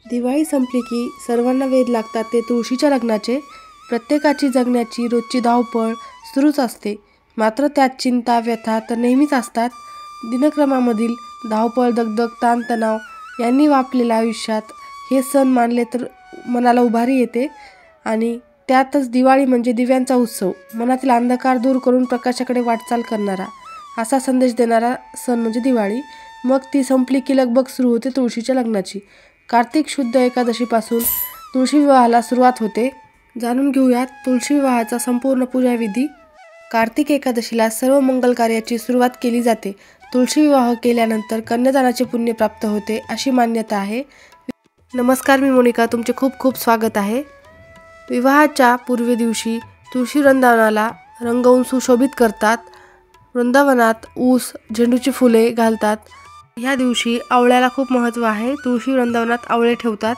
दिवाळी संपली की सर्वांना वेध लागतात ते तुळशीच्या लग्नाचे. प्रत्येकाची जगण्याची रोजची धावपळ सुरूच असते. मात्र त्यात चिंता, व्यथा तर नेहमीच असतात. दिनक्रमामधील धावपळ, दगदग, ताणतणाव यांनी व्यापलेल्या आयुष्यात हे सण मानले तर मनाला उभारी येते. आणि त्यातच दिवाळी म्हणजे दिव्यांचा उत्सव, मनातील अंधकार दूर करून प्रकाशाकडे वाटचाल करणारा, असा संदेश देणारा सण म्हणजे दिवाळी. मग ती संपली की लगबग सुरू होते तुळशीच्या लग्नाची. कार्तिक शुद्ध एकादशीपासून तुळशी विवाहाला सुरुवात होते. जाणून घेऊयात तुळशी विवाहाचा संपूर्ण पूजाविधी. कार्तिक एकादशीला सर्व मंगल कार्याची सुरुवात केली जाते. तुळशी विवाह केल्यानंतर कन्यादानाचे पुण्य प्राप्त होते अशी मान्यता आहे. नमस्कार, मी मोनिका, तुमचे खूप खूप स्वागत आहे. विवाहाच्या पूर्वे दिवशी तुळशी वृंदावनाला रंगवून सुशोभित करतात. वृंदावनात ऊस, झेंडूची फुले घालतात. ह्या दिवशी आवळ्याला खूप महत्त्व आहे. तुळशी वृंदावनात आवळे ठेवतात.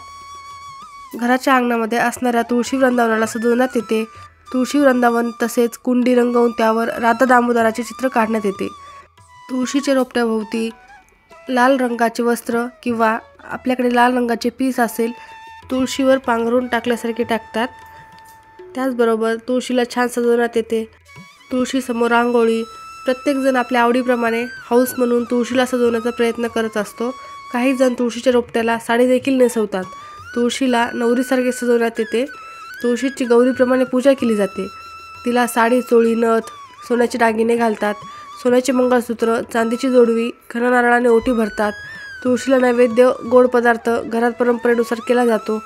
घराच्या अंगणामध्ये असणाऱ्या तुळशी वृंदावनाला सजवण्यात येते. तुळशी वृंदावन तसेच कुंडी रंगवून त्यावर राधा दामोदराचे चित्र काढण्यात येते. तुळशीच्या रोपट्याभोवती लाल रंगाचे वस्त्र किंवा आपल्याकडे लाल रंगाचे पीस असेल, तुळशीवर पांघरून टाकल्यासारखे टाकतात. त्याचबरोबर तुळशीला छान सजवण्यात येते. तुळशीसमोर रांगोळी. प्रत्येकजण आपल्या आवडीप्रमाणे हौस म्हणून तुळशीला सजवण्याचा प्रयत्न करत असतो. काही जण तुळशीच्या रोपट्याला साडी देखील नेसवतात. तुळशीला नवरीसारखे सजवण्यात येते. तुळशीची गौरीप्रमाणे पूजा केली जाते. तिला साडी, चोळी, नथ, सोन्याचे दागिने घालतात. सोन्याचे मंगळसूत्र, चांदीची जोडवी, घन नारळाने ओटी भरतात. तुळशीला नैवेद्य, गोड पदार्थ घरात परंपरेनुसार केला जातो.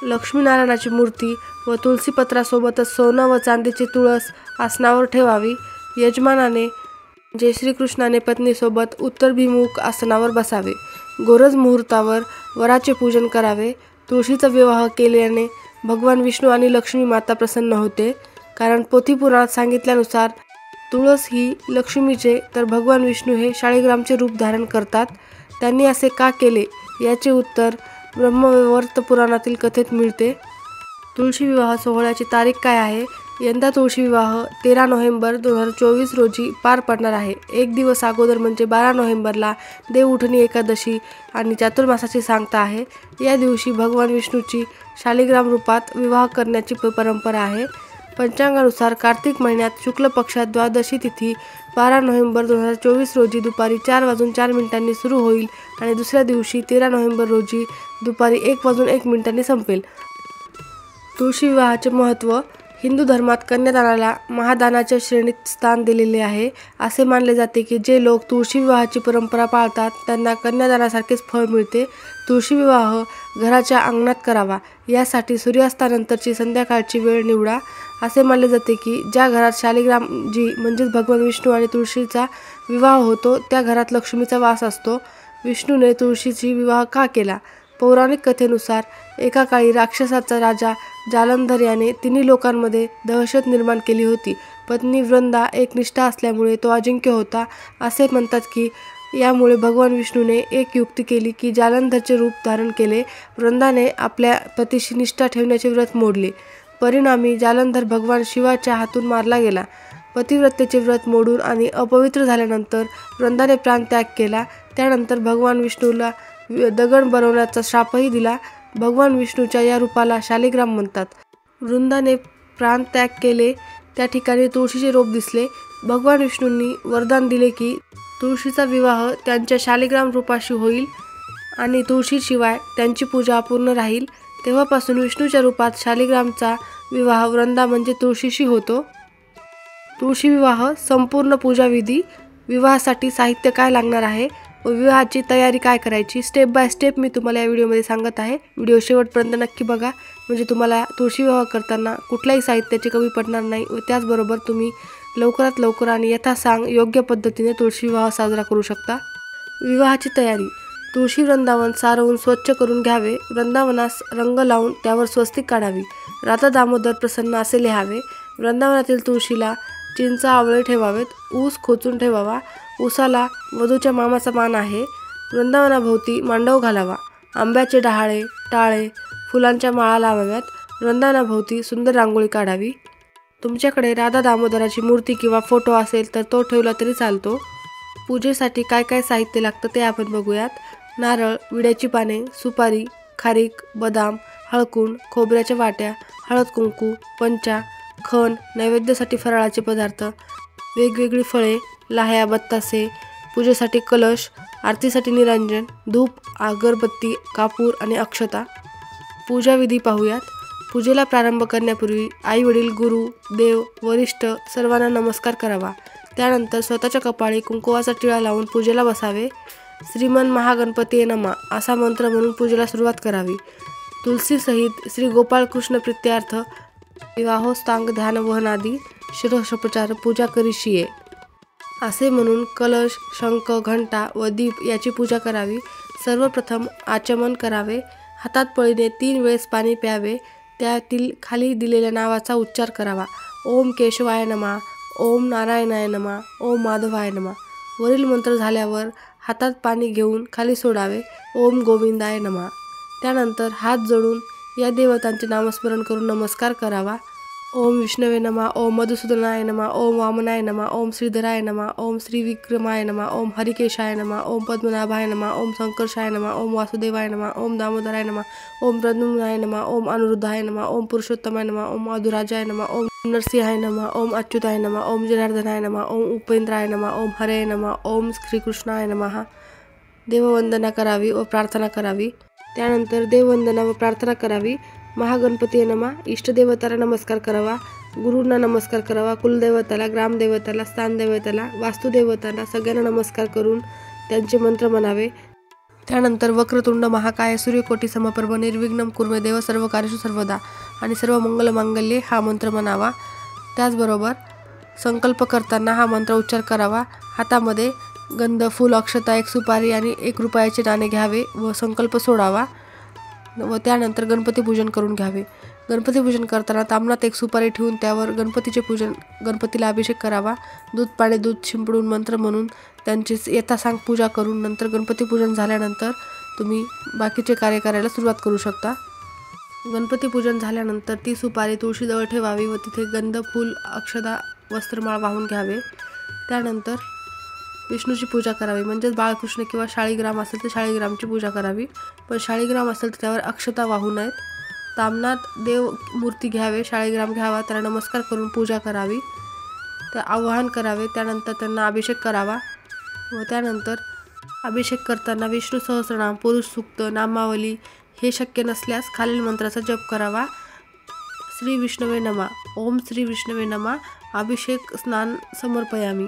लक्ष्मीनारायणाची मूर्ती व तुळशीपत्रासोबतच सोनं व चांदीची तुळस आसनावर ठेवावी. यजमानाने जे श्रीकृष्णाने पत्नीसोबत उत्तरभिमुख आसनावर बसावे. गोरज मुहूर्तावर वराचे पूजन करावे. तुळशीचा विवाह केल्याने भगवान विष्णू आणि लक्ष्मी माता प्रसन्न होते. कारण पोथीपुराणात सांगितल्यानुसार तुळस ही लक्ष्मीचे तर भगवान विष्णू हे शाळीग्रामचे रूप धारण करतात. त्यांनी असे का केले याचे उत्तर ब्रह्मवैवर्त पुराणातील कथेत मिळते. तुळशी विवाह सोहळ्याची तारीख काय आहे? यंदा तुळशी विवाह 13 नोव्हेंबर 2024 रोजी पार पडणार आहे. एक दिवस अगोदर म्हणजे 12 नोव्हेंबरला देवउठणी एकादशी आणि चातुर्मासाची सांगता आहे. या दिवशी भगवान विष्णूची शालिग्राम रूपात विवाह करण्याची परंपरा आहे. पंचांगानुसार कार्तिक महिन्यात शुक्ल पक्षात द्वादशी तिथी 12 नोव्हेंबर 2024 रोजी दुपारी 4:04 सुरू होईल आणि दुसऱ्या दिवशी 13 नोव्हेंबर रोजी दुपारी 1:01 संपेल. तुळशी विवाहाचे महत्त्व. हिंदू धर्मात कन्यादानाला महादानाच्या श्रेणीत स्थान दिलेले आहे. असे मानले जाते की जे लोक तुळशी विवाहाची परंपरा पाळतात त्यांना कन्यादानासारखेच फळ मिळते. तुळशी विवाह घराच्या अंगणात करावा. यासाठी सूर्यास्तानंतरची संध्याकाळची वेळ निवडा. असे मानले जाते की ज्या घरात शालिग्रामजी म्हणजेच भगवान विष्णू आणि तुळशीचा विवाह होतो त्या घरात लक्ष्मीचा वास असतो. विष्णूने तुळशीची विवाह का केला? पौराणिक कथेनुसार एका काळी राक्षसाचा राजा जालंधर याने तिन्ही लोकांमध्ये दहशत निर्माण केली होती. पत्नी वृंदा एकनिष्ठा असल्यामुळे तो अजिंक्य होता. असे म्हणतात की यामुळे भगवान विष्णूने एक युक्ती केली की जालंधरचे रूप धारण केले. वृंदाने आपल्या पतीशी निष्ठा ठेवण्याचे व्रत मोडले. परिणामी जालंधर भगवान शिवाच्या हातून मारला गेला. पतिव्रतेचे व्रत मोडून आणि अपवित्र झाल्यानंतर वृंदाने प्राणत्याग केला. त्यानंतर भगवान विष्णूला दगड बनवण्याचा शापही दिला. भगवान विष्णूच्या या रूपाला शालिग्राम म्हणतात. वृंदाने प्राणत्याग केले त्या ठिकाणी तुळशीचे रोप दिसले. भगवान विष्णूंनी वरदान दिले की तुळशीचा विवाह त्यांच्या शालिग्राम रूपाशी होईल आणि तुळशीशिवाय त्यांची पूजा अपूर्ण राहील. तेव्हापासून विष्णूच्या रूपात शालिग्रामचा विवाह वृंदा म्हणजे तुळशीशी होतो. तुळशी विवाह संपूर्ण पूजाविधी. विवाहासाठी साहित्य काय लागणार आहे व विवाहाची तयारी काय करायची, स्टेप बाय स्टेप मी तुम्हाला या व्हिडिओमध्ये सांगत आहे. व्हिडिओ शेवटपर्यंत नक्की बघा, म्हणजे तुम्हाला तुळशी विवाह करताना कुठल्याही साहित्याची कमी पडणार नाही व त्याचबरोबर तुम्ही लवकरात लवकर आणि यथासांग योग्य पद्धतीने तुळशी विवाह साजरा करू शकता. विवाहाची तयारी. तुळशी वृंदावन सारवून स्वच्छ करून घ्यावे. वृंदावनास रंग लावून त्यावर स्वस्तिक काढावी. राधा दामोदर प्रसन्न असे लिहावे. वृंदावनातील तुळशीला चिंच, आवळे ठेवावेत. ऊस खोचून ठेवावा. ऊसाला वधूच्या मामाचा मान आहे. वृंदावनाभोवती मांडव घालावा. आंब्याचे डहाळे, टाळे, फुलांच्या माळा लावाव्यात. वृंदावनाभोवती सुंदर रांगोळी काढावी. तुमच्याकडे राधा दामोदराची मूर्ती किंवा फोटो असेल तर तो ठेवला तरी चालतो. पूजेसाठी काय काय साहित्य लागतं ते आपण बघूयात. नारळ, विड्याची पाने, सुपारी, खारीक, बदाम, हळकुंड, खोबऱ्याच्या वाट्या, हळद कुंकू, पंचा, खण, नैवेद्यासाठी फराळाचे पदार्थ, वेगवेगळी फळे, लाह्या, बत्तासे, पूजेसाठी कलश, आरतीसाठी निरांजन, धूप, अगरबत्ती, कापूर आणि अक्षता. पूजाविधी पाहूयात. पूजेला प्रारंभ करण्यापूर्वी आई वडील, गुरु, देव, वरिष्ठ सर्वांना नमस्कार करावा. त्यानंतर स्वतःच्या कपाळी कुंकुवाचा टिळा लावून पूजेला बसावे. श्रीमन महागणपतीये नमः असा मंत्र म्हणून पूजेला सुरुवात करावी. तुलसीसहित श्री गोपाळकृष्ण प्रीत्यार्थ विवाहोस्तांग ध्यान वहनादी शिरोषोपचार पूजा करीशिये असे म्हणून कलश, शंख, घंटा व दीप याची पूजा करावी. सर्वप्रथम आचमन करावे. हातात पळीने 3 वेळेस पाणी प्यावे. त्यातील खाली दिलेल्या नावाचा उच्चार करावा. ओम केशवाय नमः, ओम नारायणाय नमः, ओम माधवाय नमः. वरील मंत्र झाल्यावर हातात पाणी घेऊन खाली सोडावे. ओम गोविंदाय नमः. त्यानंतर हात जोडून या देवतांचे नामस्मरण करून नमस्कार करावा. ओम विष्णवे नमः, ओम मधुसूदनाय नमः, ओम वामनाय नमः, ओम श्रीधराय नमः, ओम श्रीविक्रमाय नमः, ओम हरिकेशाय नमः, ओम पद्मनाभाय नमः, ओम संकर्षाय नमः, ओम वासुदेवाय नमः, ओम दामोदराय नमः, ओम प्रद्युम्नाय नमः, ओम अनिरुद्धाय नमः, ओम पुरुषोत्तमाय नमः, ओम अधुराजाय नमः, ओम नरसिंहाय नमः, ओम अच्युताय नमः, ओम जनार्दनाय नमः, ओम उपेंद्राय नमः, ओम हरये नमः, ओम श्रीकृष्णाय नमः. देववंदना करावी व प्रार्थना करावी. त्यानंतर देववंदना व प्रार्थना करावी. महागणपतीये नमः, इष्टदेवताला नमस्कार करावा. गुरूंना नमस्कार करावा. कुलदेवताला, ग्रामदेवताला, स्थानदेवताला, वास्तुदेवताला सगळ्यांना नमस्कार करून त्यांचे मंत्र म्हणावे. त्यानंतर वक्रतुंड महाकाय सूर्यकोटी समप्रभ निर्विघ्नं कुर्मे देव सर्व कार्येषु सर्वदा आणि सर्व मंगलमांगल्ये हा मंत्र म्हणावा. त्याचबरोबर संकल्प करताना हा मंत्र उच्चार करावा. हातामध्ये गंध, फूल, अक्षता, 1 सुपारी आणि 1 रुपयाचे नाणे घ्यावे व संकल्प सोडावा व त्यानंतर गणपती पूजन करून घ्यावे. गणपती पूजन करताना ताम्हणात 1 सुपारी ठेवून त्यावर गणपतीचे पूजन, गणपतीला अभिषेक करावा. दूध शिंपडून मंत्र म्हणून त्यांची यथासांग पूजा करून नंतर गणपती पूजन झाल्यानंतर तुम्ही बाकीचे कार्य करायला सुरुवात करू शकता. गणपती पूजन झाल्यानंतर ती सुपारी तुळशीजवळ ठेवावी व तिथे गंध, फूल, अक्षता, वस्त्रमाळ वाहून घ्यावे. त्यानंतर विष्णूची पूजा करावी. म्हणजेच बाळकृष्ण किंवा शाळीग्राम असेल तर शाळीग्रामची पूजा करावी. पण शाळीग्राम असेल तर त्यावर अक्षता वाहू नयेत. ताम्हणात देव मूर्ती घ्यावे, शाळीग्राम घ्यावा, त्याला नमस्कार करून पूजा करावी, त्या आवाहन करावे. त्यानंतर त्यांना अभिषेक करावा व त्यानंतर अभिषेक करताना विष्णू सहस्रनाम, पुरुष सूक्त, नामावली हे शक्य नसल्यास खालील मंत्राचा जप करावा. श्री विष्णवे नमः, ओम श्री विष्णवे नमः, अभिषेक स्नान समर्पयामी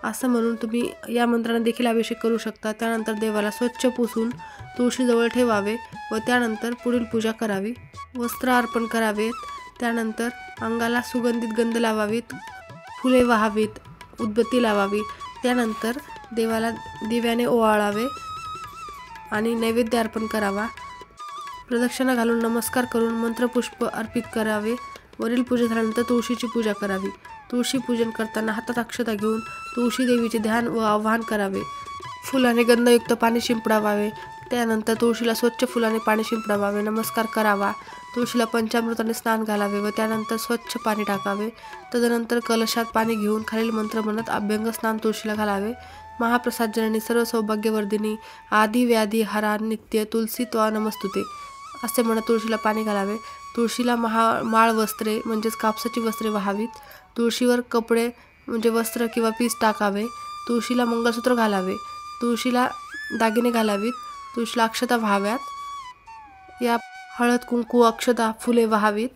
असं म्हणून तुम्ही या मंत्राने देखील अभिषेक करू शकता. त्यानंतर देवाला स्वच्छ पुसून तुळशीजवळ ठेवावे व त्यानंतर पुढील पूजा करावी. वस्त्र अर्पण करावेत. त्यानंतर अंगाला सुगंधित गंध लावावीत, फुले वाहावीत, उदबत्ती लावावी. त्यानंतर देवाला दिव्याने ओवाळावे आणि नैवेद्य अर्पण करावा. प्रदक्षिणा घालून नमस्कार करून मंत्रपुष्प अर्पित करावे. वरील पूजा झाल्यानंतर तुळशीची पूजा करावी. तुळशी पूजन करताना हातात अक्षता घेऊन तुळशी देवीचे ध्यान व आवाहन करावे. फुलाने गंधयुक्त पाणी शिंपडावे. त्यानंतर तुळशीला स्वच्छ फुलाने पाणी शिंपडावे, नमस्कार करावा. तुळशीला पंचामृताने स्नान घालावे व त्यानंतर स्वच्छ पाणी टाकावे. तदनंतर कलशात पाणी घेऊन खालील मंत्र म्हणत अभ्यंग स्नान तुळशीला घालावे. महाप्रसाद जननी सर्व सौभाग्यवर्धिनी आदि व्याधी हरा नित्य तुलसी त्वा नमस्तुते असे म्हणत तुळशीला पाणी घालावे. तुळशीला माळ वस्त्रे म्हणजेच कापसाची वस्त्रे वाहावीत. तुळशीवर कपडे म्हणजे वस्त्र किंवा पीस टाकावे. तुळशीला मंगळसूत्र घालावे. तुळशीला दागिने घालावीत. तुळशीला अक्षता व्हाव्यात. या हळद, कुंकू, अक्षता, फुले व्हावीत.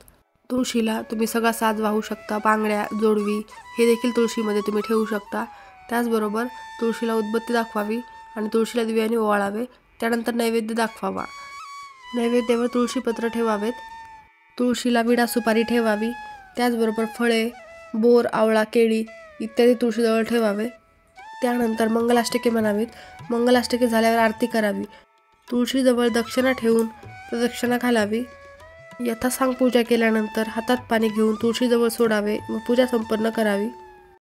तुळशीला तुम्ही सगळा साज वाहू शकता. बांगड्या, जोडवी हे देखील तुळशीमध्ये तुम्ही ठेवू शकता. त्याचबरोबर तुळशीला उदबत्ती दाखवावी आणि तुळशीला दिव्याने ओवाळावे. त्यानंतर नैवेद्य दाखवावा. नैवेद्यावर तुळशीपत्र ठेवावेत. तुळशीला विडा सुपारी ठेवावी. त्याचबरोबर फळे, बोर, आवळा, केळी इत्यादी तुळशीजवळ ठेवावे. त्यानंतर मंगलाष्टके म्हणावीत. मंगलाष्टके झाल्यावर आरती करावी. तुळशीजवळ दक्षिणा ठेवून प्रदक्षिणा घालावी. यथासांग पूजा केल्यानंतर हातात पाणी घेऊन तुळशीजवळ सोडावे व पूजा संपन्न करावी.